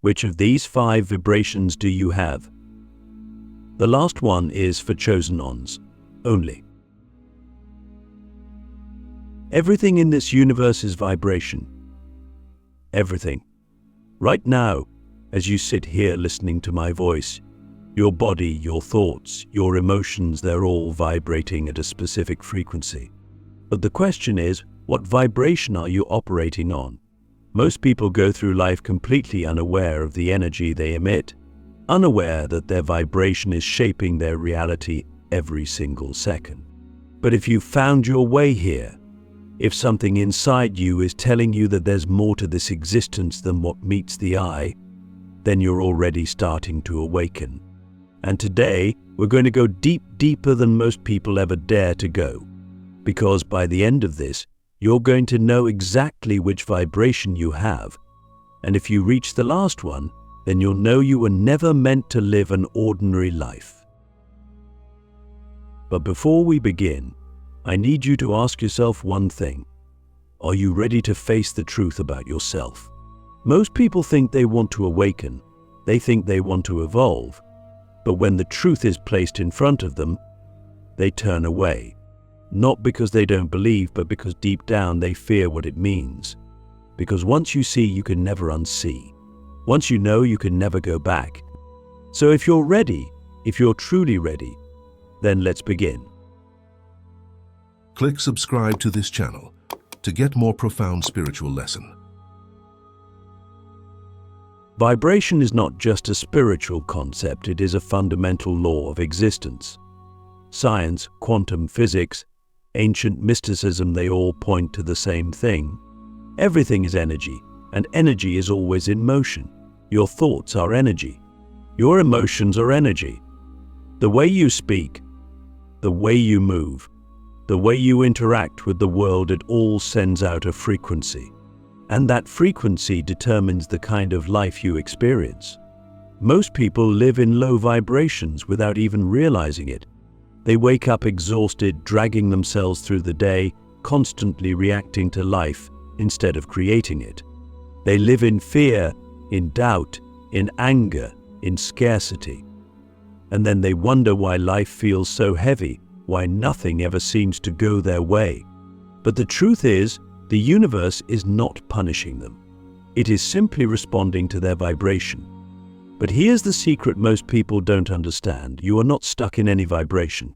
Which of these 5 vibrations do you have? The last one is for chosen ones only. Everything in this universe is vibration. Everything. Right now, as you sit here listening to my voice, your body, your thoughts, your emotions, they're all vibrating at a specific frequency. But the question is, what vibration are you operating on? Most people go through life completely unaware of the energy they emit, unaware that their vibration is shaping their reality every single second. But if you've found your way here, if something inside you is telling you that there's more to this existence than what meets the eye, then you're already starting to awaken. And today, we're going to go deeper than most people ever dare to go. Because by the end of this, you're going to know exactly which vibration you have. And if you reach the last one, then you'll know you were never meant to live an ordinary life. But before we begin, I need you to ask yourself one thing. Are you ready to face the truth about yourself? Most people think they want to awaken. They think they want to evolve. But when the truth is placed in front of them, they turn away. Not because they don't believe, but because deep down they fear what it means. Because once you see, you can never unsee. Once you know, you can never go back. So if you're ready, if you're truly ready, then let's begin. Click subscribe to this channel to get more profound spiritual lesson. Vibration is not just a spiritual concept, it is a fundamental law of existence. Science, quantum physics, ancient mysticism, they all point to the same thing. Everything is energy, and energy is always in motion. Your thoughts are energy. Your emotions are energy. The way you speak, the way you move, the way you interact with the world, it all sends out a frequency. And that frequency determines the kind of life you experience. Most people live in low vibrations without even realizing it. They wake up exhausted, dragging themselves through the day, constantly reacting to life instead of creating it. They live in fear, in doubt, in anger, in scarcity. And then they wonder why life feels so heavy, why nothing ever seems to go their way. But the truth is, the universe is not punishing them. It is simply responding to their vibration. But here's the secret most people don't understand. You are not stuck in any vibration.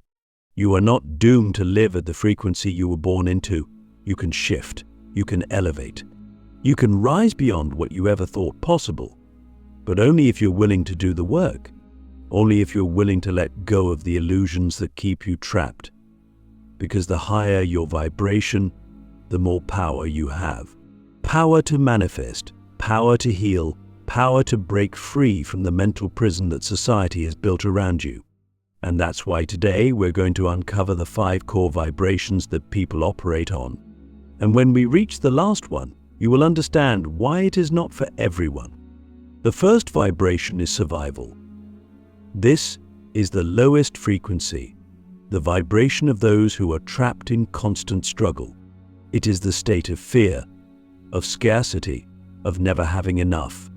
You are not doomed to live at the frequency you were born into. You can shift. You can elevate. You can rise beyond what you ever thought possible. But only if you're willing to do the work. Only if you're willing to let go of the illusions that keep you trapped. Because the higher your vibration, the more power you have. Power to manifest, power to heal, power to break free from the mental prison that society has built around you. And that's why today we're going to uncover the 5 core vibrations that people operate on. And when we reach the last one, you will understand why it is not for everyone. The first vibration is survival. This is the lowest frequency, the vibration of those who are trapped in constant struggle. It is the state of fear, of scarcity, of never having enough.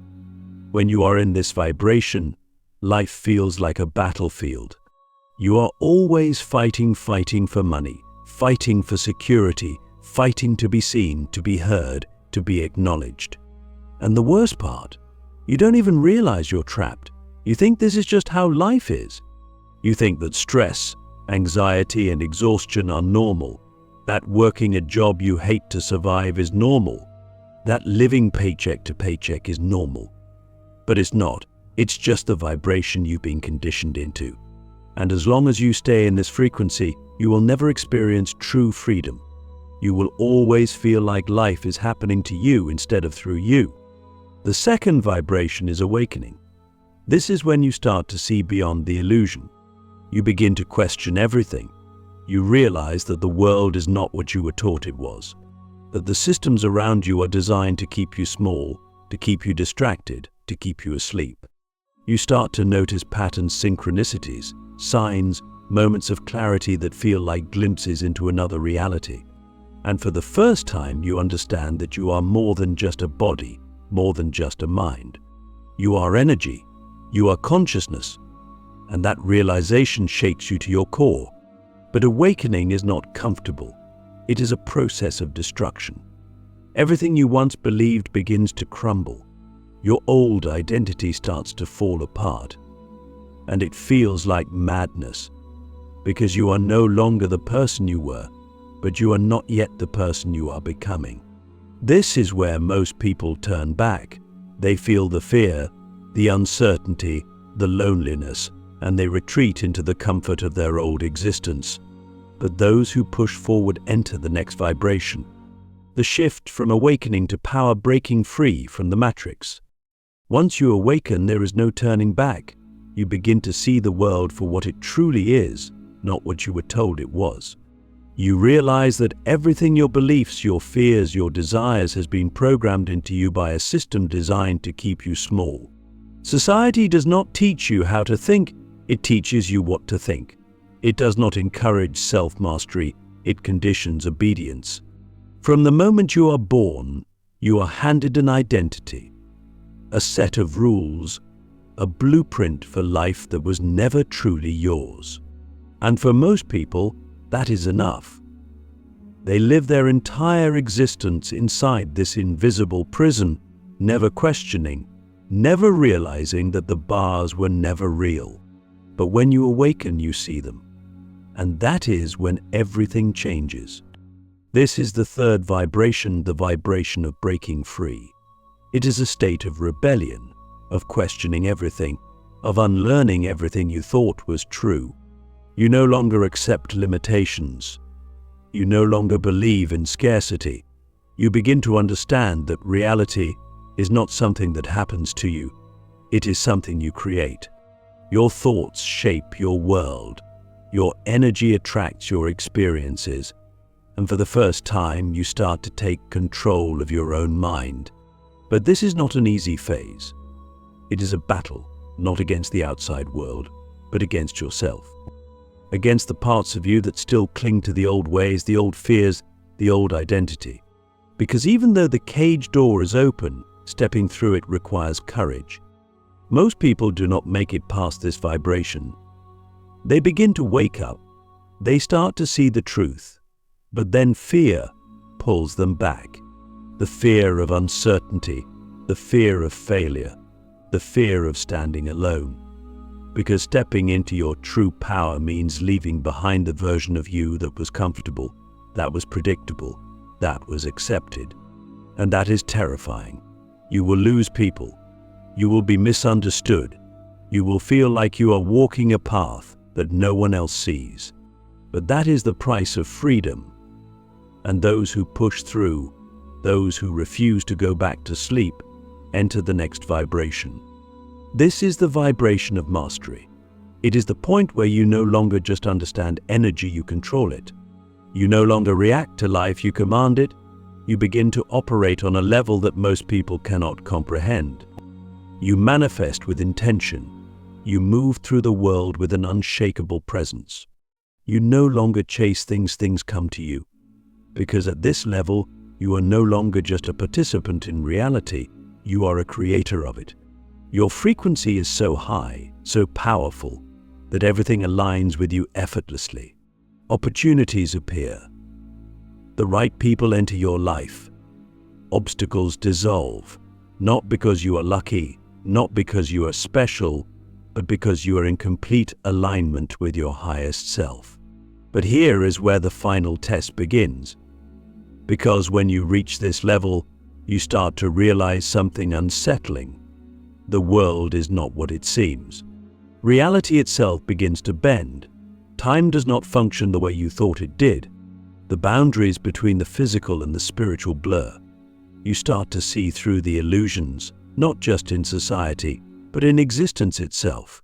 When you are in this vibration, life feels like a battlefield. You are always fighting for money, fighting for security, fighting to be seen, to be heard, to be acknowledged. And the worst part, you don't even realize you're trapped. You think this is just how life is. You think that stress, anxiety, and exhaustion are normal. That working a job you hate to survive is normal. That living paycheck to paycheck is normal. But it's not. It's just the vibration you've been conditioned into. And as long as you stay in this frequency, you will never experience true freedom. You will always feel like life is happening to you instead of through you. The second vibration is awakening. This is when you start to see beyond the illusion. You begin to question everything. You realize that the world is not what you were taught it was, that the systems around you are designed to keep you small, to keep you distracted, to keep you asleep. You start to notice patterns, synchronicities, signs, moments of clarity that feel like glimpses into another reality. And for the first time, you understand that you are more than just a body, more than just a mind. You are energy. You are consciousness. And that realization shakes you to your core. But awakening is not comfortable. It is a process of destruction. Everything you once believed begins to crumble. Your old identity starts to fall apart. And it feels like madness, because you are no longer the person you were, but you are not yet the person you are becoming. This is where most people turn back. They feel the fear, the uncertainty, the loneliness, and they retreat into the comfort of their old existence. But those who push forward enter the next vibration, the shift from awakening to power, breaking free from the matrix. Once you awaken, there is no turning back. You begin to see the world for what it truly is, not what you were told it was. You realize that everything, your beliefs, your fears, your desires, has been programmed into you by a system designed to keep you small. Society does not teach you how to think, it teaches you what to think. It does not encourage self-mastery, it conditions obedience. From the moment you are born, you are handed an identity, a set of rules, a blueprint for life that was never truly yours. And for most people, that is enough. They live their entire existence inside this invisible prison, never questioning, never realizing that the bars were never real. But when you awaken, you see them. And that is when everything changes. This is the third vibration, the vibration of breaking free. It is a state of rebellion, of questioning everything, of unlearning everything you thought was true. You no longer accept limitations. You no longer believe in scarcity. You begin to understand that reality is not something that happens to you. It is something you create. Your thoughts shape your world. Your energy attracts your experiences. And for the first time, you start to take control of your own mind. But this is not an easy phase. It is a battle, not against the outside world, but against yourself. Against the parts of you that still cling to the old ways, the old fears, the old identity. Because even though the cage door is open, stepping through it requires courage. Most people do not make it past this vibration. They begin to wake up. They start to see the truth. But then fear pulls them back. The fear of uncertainty, the fear of failure, the fear of standing alone. Because stepping into your true power means leaving behind the version of you that was comfortable, that was predictable, that was accepted. And that is terrifying. You will lose people. You will be misunderstood. You will feel like you are walking a path that no one else sees. But that is the price of freedom. And those who push through, those who refuse to go back to sleep, enter the next vibration. This is the vibration of mastery. It is the point where you no longer just understand energy, you control it. You no longer react to life, you command it. You begin to operate on a level that most people cannot comprehend. You manifest with intention. You move through the world with an unshakable presence. You no longer chase things, things come to you. Because at this level, you are no longer just a participant in reality, you are a creator of it. Your frequency is so high, so powerful, that everything aligns with you effortlessly. Opportunities appear. The right people enter your life. Obstacles dissolve, not because you are lucky, not because you are special, but because you are in complete alignment with your highest self. But here is where the final test begins. Because when you reach this level, you start to realize something unsettling. The world is not what it seems. Reality itself begins to bend. Time does not function the way you thought it did. The boundaries between the physical and the spiritual blur. You start to see through the illusions, not just in society, but in existence itself.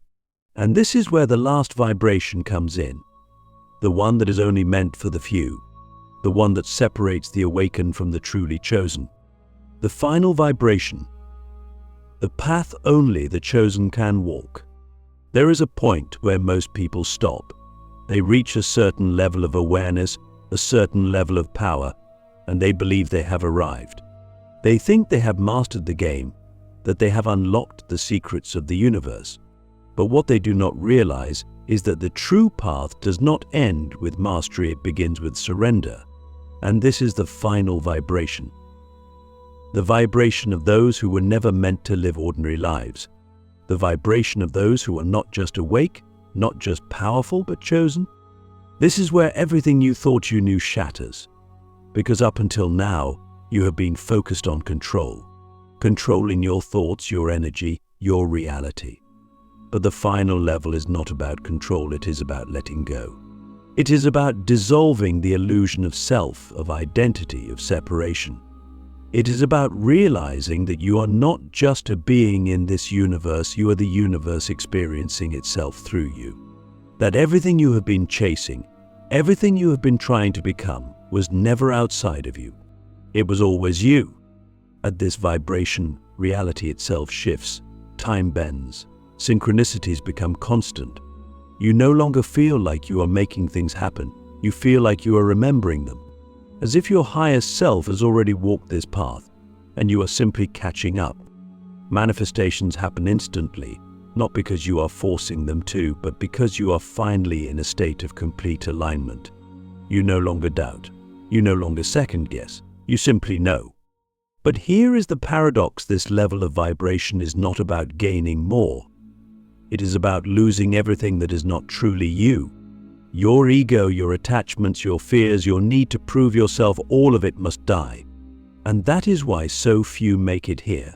And this is where the last vibration comes in. The one that is only meant for the few. The one that separates the awakened from the truly chosen. The final vibration. The path only the chosen can walk. There is a point where most people stop. They reach a certain level of awareness, a certain level of power, and they believe they have arrived. They think they have mastered the game, that they have unlocked the secrets of the universe. But what they do not realize is that the true path does not end with mastery, it begins with surrender. And this is the final vibration. The vibration of those who were never meant to live ordinary lives. The vibration of those who are not just awake, not just powerful, but chosen. This is where everything you thought you knew shatters. Because up until now, you have been focused on control. Controlling your thoughts, your energy, your reality. But the final level is not about control, it is about letting go. It is about dissolving the illusion of self, of identity, of separation. It is about realizing that you are not just a being in this universe, you are the universe experiencing itself through you. That everything you have been chasing, everything you have been trying to become, was never outside of you. It was always you. At this vibration, reality itself shifts, time bends, synchronicities become constant. You no longer feel like you are making things happen. You feel like you are remembering them, as if your highest self has already walked this path, and you are simply catching up. Manifestations happen instantly, not because you are forcing them to, but because you are finally in a state of complete alignment. You no longer doubt. You no longer second guess. You simply know. But here is the paradox: this level of vibration is not about gaining more. It is about losing everything that is not truly you. Your ego, your attachments, your fears, your need to prove yourself, all of it must die. And that is why so few make it here.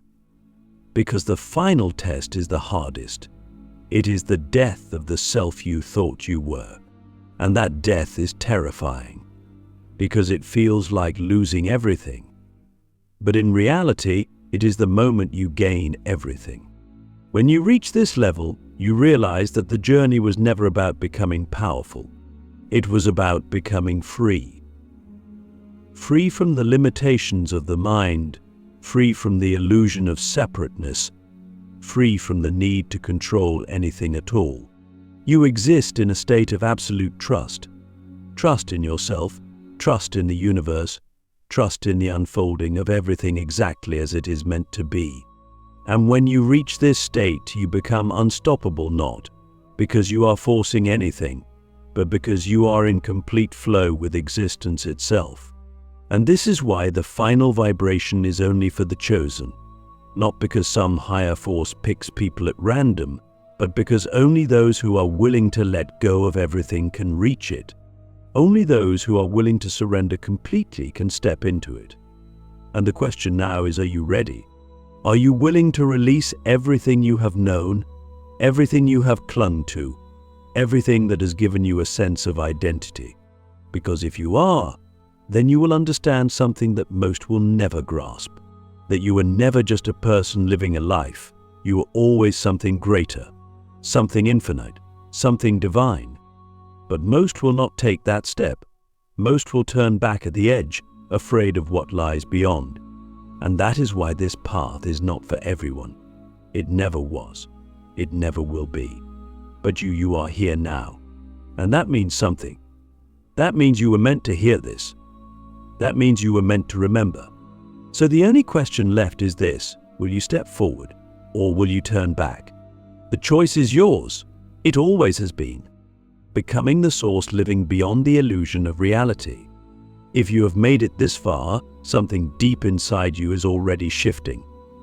Because the final test is the hardest. It is the death of the self you thought you were. And that death is terrifying, because it feels like losing everything. But in reality, it is the moment you gain everything. When you reach this level, you realize that the journey was never about becoming powerful. It was about becoming free. Free from the limitations of the mind, free from the illusion of separateness, free from the need to control anything at all. You exist in a state of absolute trust. Trust in yourself, trust in the universe, trust in the unfolding of everything exactly as it is meant to be. And when you reach this state, you become unstoppable, not because you are forcing anything, but because you are in complete flow with existence itself. And this is why the final vibration is only for the chosen, not because some higher force picks people at random, but because only those who are willing to let go of everything can reach it. Only those who are willing to surrender completely can step into it. And the question now is, are you ready? Are you willing to release everything you have known, everything you have clung to, everything that has given you a sense of identity? Because if you are, then you will understand something that most will never grasp. That you were never just a person living a life. You were always something greater, something infinite, something divine. But most will not take that step. Most will turn back at the edge, afraid of what lies beyond. And that is why this path is not for everyone. It never was. It never will be. But you are here now. And that means something. That means you were meant to hear this. That means you were meant to remember. So the only question left is this: will you step forward, or will you turn back? The choice is yours. It always has been. Becoming the source, living beyond the illusion of reality. If you have made it this far, something deep inside you is already shifting.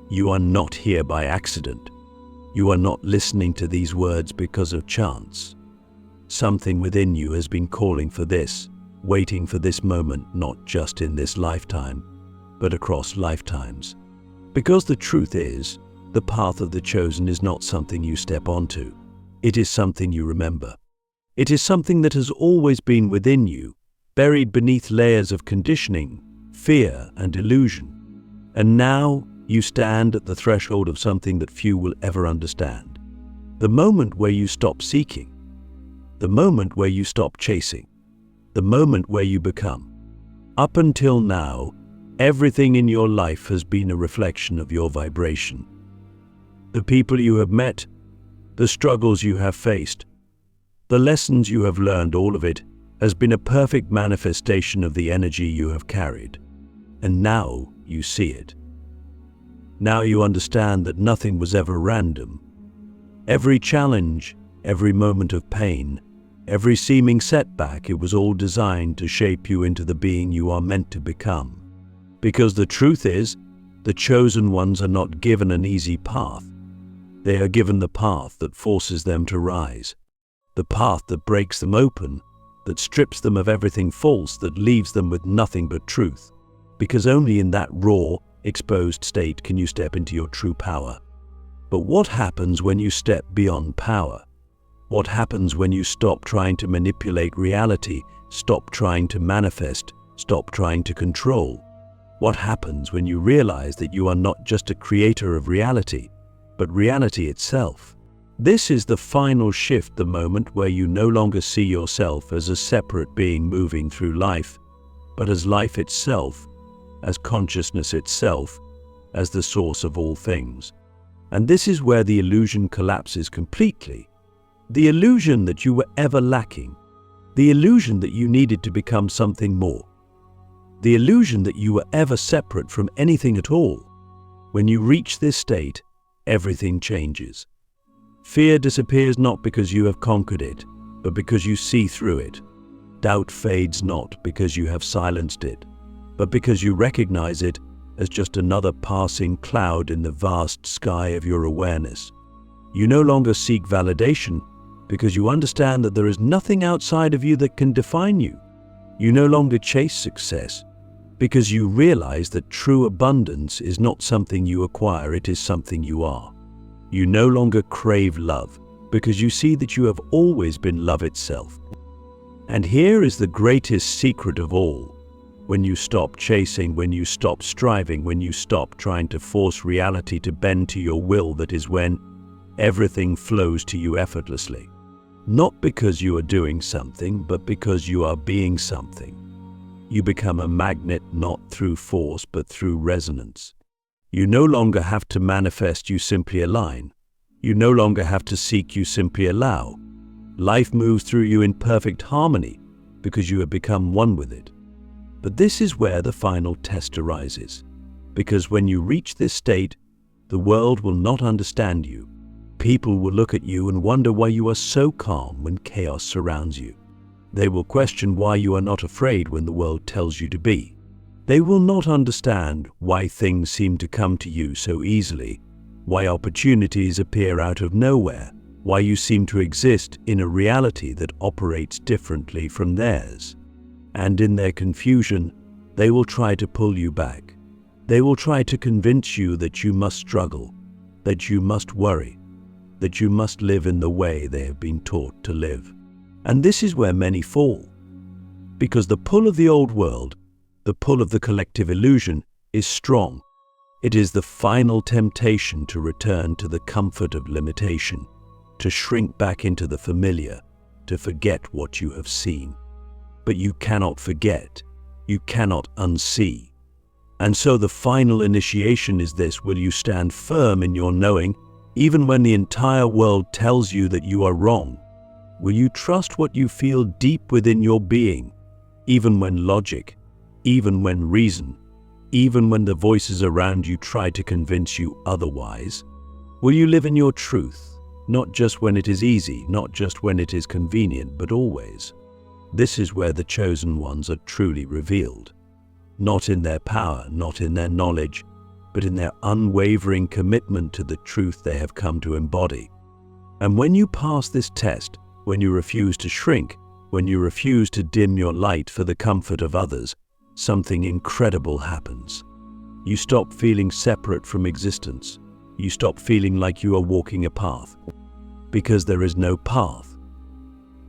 You are not here by accident. You are not listening to these words because of chance. Something within you has been calling for this, waiting for this moment, not just in this lifetime, but across lifetimes. Because the truth is, the path of the chosen is not something you step onto. It is something you remember. It is something that has always been within you, buried beneath layers of conditioning, fear, and illusion. And now you stand at the threshold of something that few will ever understand. The moment where you stop seeking. The moment where you stop chasing. The moment where you become. Up until now, everything in your life has been a reflection of your vibration. The people you have met, the struggles you have faced, the lessons you have learned, all of it has been a perfect manifestation of the energy you have carried. And now you see it. Now you understand that nothing was ever random. Every challenge, every moment of pain, every seeming setback, it was all designed to shape you into the being you are meant to become. Because the truth is, the chosen ones are not given an easy path. They are given the path that forces them to rise, the path that breaks them open, that strips them of everything false, that leaves them with nothing but truth. Because only in that raw, exposed state can you step into your true power. But what happens when you step beyond power? What happens when you stop trying to manipulate reality, stop trying to manifest, stop trying to control? What happens when you realize that you are not just a creator of reality, but reality itself? This is the final shift, the moment where you no longer see yourself as a separate being moving through life, but as life itself, as consciousness itself, as the source of all things. And this is where the illusion collapses completely. The illusion that you were ever lacking, the illusion that you needed to become something more, the illusion that you were ever separate from anything at all. When you reach this state, everything changes. Fear disappears not because you have conquered it, but because you see through it. Doubt fades not because you have silenced it, but because you recognize it as just another passing cloud in the vast sky of your awareness. You no longer seek validation because you understand that there is nothing outside of you that can define you. You no longer chase success because you realize that true abundance is not something you acquire, it is something you are. You no longer crave love because you see that you have always been love itself. And here is the greatest secret of all. When you stop chasing, when you stop striving, when you stop trying to force reality to bend to your will, that is when everything flows to you effortlessly. Not because you are doing something, but because you are being something. You become a magnet not through force, but through resonance. You no longer have to manifest, you simply align. You no longer have to seek, you simply allow. Life moves through you in perfect harmony because you have become one with it. But this is where the final test arises. Because when you reach this state, the world will not understand you. People will look at you and wonder why you are so calm when chaos surrounds you. They will question why you are not afraid when the world tells you to be. They will not understand why things seem to come to you so easily, why opportunities appear out of nowhere, why you seem to exist in a reality that operates differently from theirs. And in their confusion, they will try to pull you back. They will try to convince you that you must struggle, that you must worry, that you must live in the way they have been taught to live. And this is where many fall. Because the pull of the old world, the pull of the collective illusion, is strong. It is the final temptation to return to the comfort of limitation, to shrink back into the familiar, to forget what you have seen. But you cannot forget, you cannot unsee. And so the final initiation is this: will you stand firm in your knowing, even when the entire world tells you that you are wrong? Will you trust what you feel deep within your being, even when logic, even when reason, even when the voices around you try to convince you otherwise? Will you live in your truth, not just when it is easy, not just when it is convenient, but always? This is where the chosen ones are truly revealed. Not in their power, not in their knowledge, but in their unwavering commitment to the truth they have come to embody. And when you pass this test, when you refuse to shrink, when you refuse to dim your light for the comfort of others, something incredible happens. You stop feeling separate from existence. You stop feeling like you are walking a path. Because there is no path.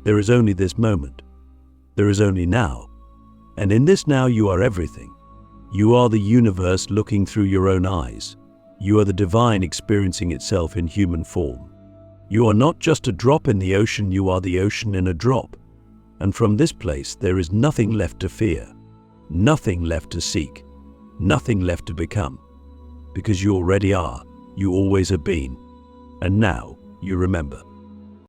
There is only this moment. There is only now. And in this now you are everything. You are the universe looking through your own eyes. You are the divine experiencing itself in human form. You are not just a drop in the ocean, you are the ocean in a drop. And from this place there is nothing left to fear, nothing left to seek, nothing left to become. Because you already are, you always have been, and now you remember.